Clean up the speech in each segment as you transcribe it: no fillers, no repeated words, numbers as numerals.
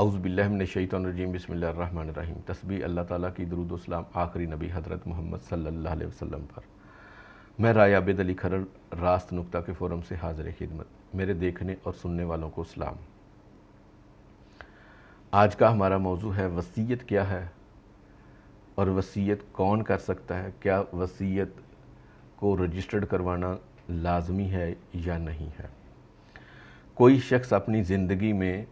اعوذ باللہ من الشیطان الرجیم، بسم اللہ الرحمن الرحیم۔ تسبیح اللہ تعالیٰ کی، درود و سلام آخری نبی حضرت محمد صلی اللہ علیہ وسلم پر۔ میں رائے عابد علی کھرر راست نقطہ کے فورم سے حاضر خدمت۔ میرے دیکھنے اور سننے والوں کو سلام۔ آج کا ہمارا موضوع ہے وصیت کیا ہے اور وصیت کون کر سکتا ہے۔ کیا وصیت کو رجسٹرڈ کروانا لازمی ہے یا نہیں ہے۔ کوئی شخص اپنی زندگی میں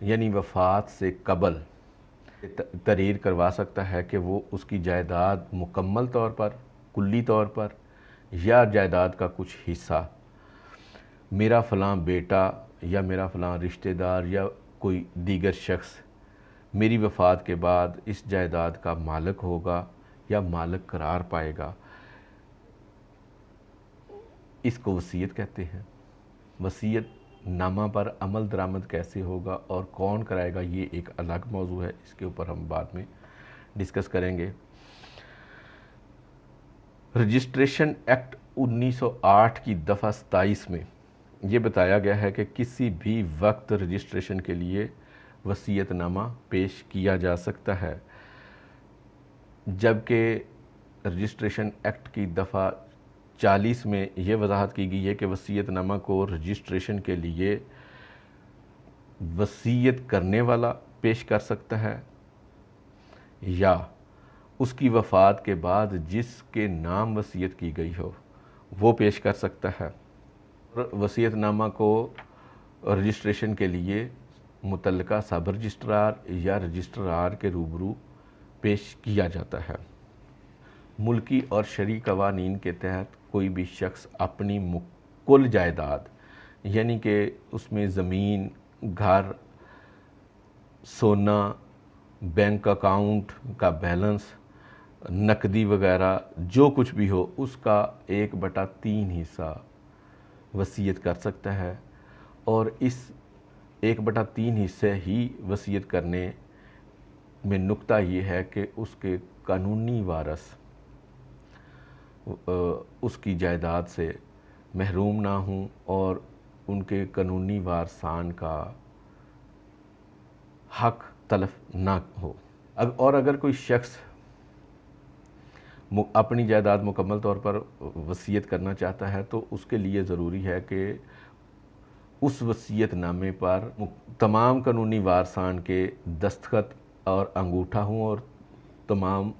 یعنی وفات سے قبل تحریر کروا سکتا ہے کہ وہ اس کی جائیداد مکمل طور پر، کلی طور پر یا جائیداد کا کچھ حصہ میرا فلاں بیٹا یا میرا فلاں رشتہ دار یا کوئی دیگر شخص میری وفات کے بعد اس جائیداد کا مالک ہوگا یا مالک قرار پائے گا۔ اس کو وصیت کہتے ہیں۔ وصیت نامہ پر عمل درآمد کیسے ہوگا اور کون کرائے گا، یہ ایک الگ موضوع ہے، اس کے اوپر ہم بعد میں ڈسکس کریں گے۔ رجسٹریشن ایکٹ 1908 کی دفعہ 27 میں یہ بتایا گیا ہے کہ کسی بھی وقت رجسٹریشن کے لیے وصیت نامہ پیش کیا جا سکتا ہے، جبکہ رجسٹریشن ایکٹ کی دفعہ 40 میں یہ وضاحت کی گئی ہے کہ وصیت نامہ کو رجسٹریشن کے لیے وصیت کرنے والا پیش کر سکتا ہے یا اس کی وفات کے بعد جس کے نام وصیت کی گئی ہو وہ پیش کر سکتا ہے۔ وصیت نامہ کو رجسٹریشن کے لیے متعلقہ سب رجسٹرار یا رجسٹرار کے روبرو پیش کیا جاتا ہے۔ ملکی اور شرعی قوانین کے تحت کوئی بھی شخص اپنی کل جائیداد یعنی کہ اس میں زمین، گھر، سونا، بینک اکاؤنٹ کا بیلنس، نقدی وغیرہ جو کچھ بھی ہو اس کا 1/3 حصہ وصیت کر سکتا ہے، اور اس 1/3 حصے ہی وصیت کرنے میں نقطہ یہ ہے کہ اس کے قانونی وارث اس کی جائیداد سے محروم نہ ہوں اور ان کے قانونی وارثان کا حق تلف نہ ہو۔ اور اگر کوئی شخص اپنی جائیداد مکمل طور پر وصیت کرنا چاہتا ہے تو اس کے لیے ضروری ہے کہ اس وصیت نامے پر تمام قانونی وارثان کے دستخط اور انگوٹھا ہوں اور تمام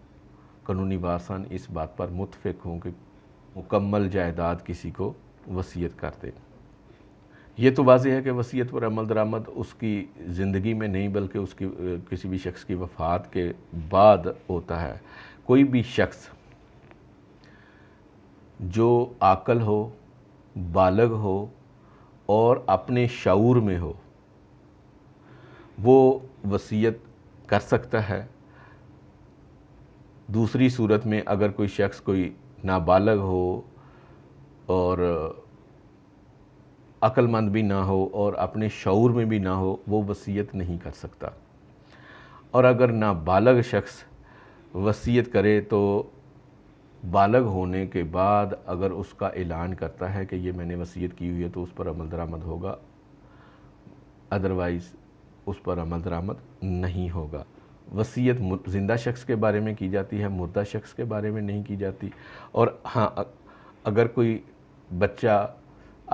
قانونی وارثان اس بات پر متفق ہوں کہ مکمل جائیداد کسی کو وصیت کر دیں۔ یہ تو واضح ہے کہ وصیت پر عمل درآمد اس کی زندگی میں نہیں بلکہ اس کی کسی بھی شخص کی وفات کے بعد ہوتا ہے۔ کوئی بھی شخص جو عاقل ہو، بالغ ہو اور اپنے شعور میں ہو وہ وصیت کر سکتا ہے۔ دوسری صورت میں اگر کوئی شخص کوئی نابالغ ہو اور عقل مند بھی نہ ہو اور اپنے شعور میں بھی نہ ہو وہ وصیت نہیں کر سکتا، اور اگر نابالغ شخص وصیت کرے تو بالغ ہونے کے بعد اگر اس کا اعلان کرتا ہے کہ یہ میں نے وصیت کی ہوئی ہے تو اس پر عمل درآمد ہوگا، ادروائز اس پر عمل درآمد نہیں ہوگا۔ وصیت زندہ شخص کے بارے میں کی جاتی ہے، مردہ شخص کے بارے میں نہیں کی جاتی۔ اور ہاں، اگر کوئی بچہ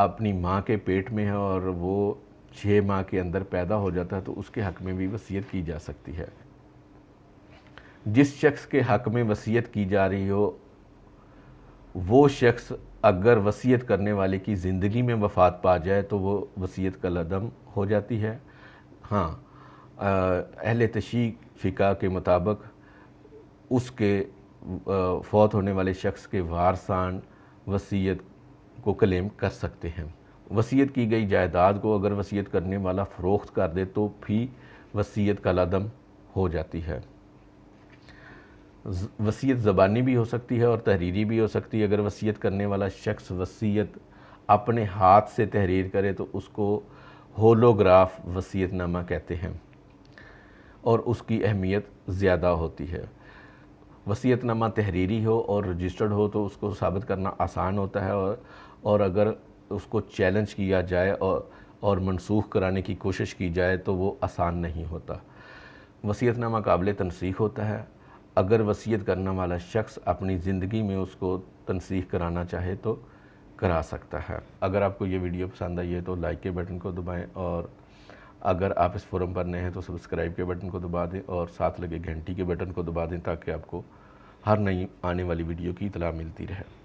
اپنی ماں کے پیٹ میں ہے اور وہ 6 ماہ کے اندر پیدا ہو جاتا ہے تو اس کے حق میں بھی وصیت کی جا سکتی ہے۔ جس شخص کے حق میں وصیت کی جا رہی ہو وہ شخص اگر وصیت کرنے والے کی زندگی میں وفات پا جائے تو وہ وصیت کالعدم ہو جاتی ہے۔ ہاں، اہل تشریع فقہ کے مطابق اس کے فوت ہونے والے شخص کے وارثان وصیت کو کلیم کر سکتے ہیں۔ وصیت کی گئی جائیداد کو اگر وصیت کرنے والا فروخت کر دے تو بھی وصیت کالعدم ہو جاتی ہے۔ وصیت زبانی بھی ہو سکتی ہے اور تحریری بھی ہو سکتی ہے۔ اگر وصیت کرنے والا شخص وصیت اپنے ہاتھ سے تحریر کرے تو اس کو ہولوگراف وصیت نامہ کہتے ہیں اور اس کی اہمیت زیادہ ہوتی ہے۔ وصیت نامہ تحریری ہو اور رجسٹرڈ ہو تو اس کو ثابت کرنا آسان ہوتا ہے، اور اگر اس کو چیلنج کیا جائے اور منسوخ کرانے کی کوشش کی جائے تو وہ آسان نہیں ہوتا۔ وصیت نامہ قابل تنسیخ ہوتا ہے۔ اگر وصیت کرنے والا شخص اپنی زندگی میں اس کو تنسیخ کرانا چاہے تو کرا سکتا ہے۔ اگر آپ کو یہ ویڈیو پسند آئی ہے تو لائک کے بٹن کو دبائیں، اور اگر آپ اس فورم پر نئے ہیں تو سبسکرائب کے بٹن کو دبا دیں اور ساتھ لگے گھنٹی کے بٹن کو دبا دیں تاکہ آپ کو ہر نئی آنے والی ویڈیو کی اطلاع ملتی رہے۔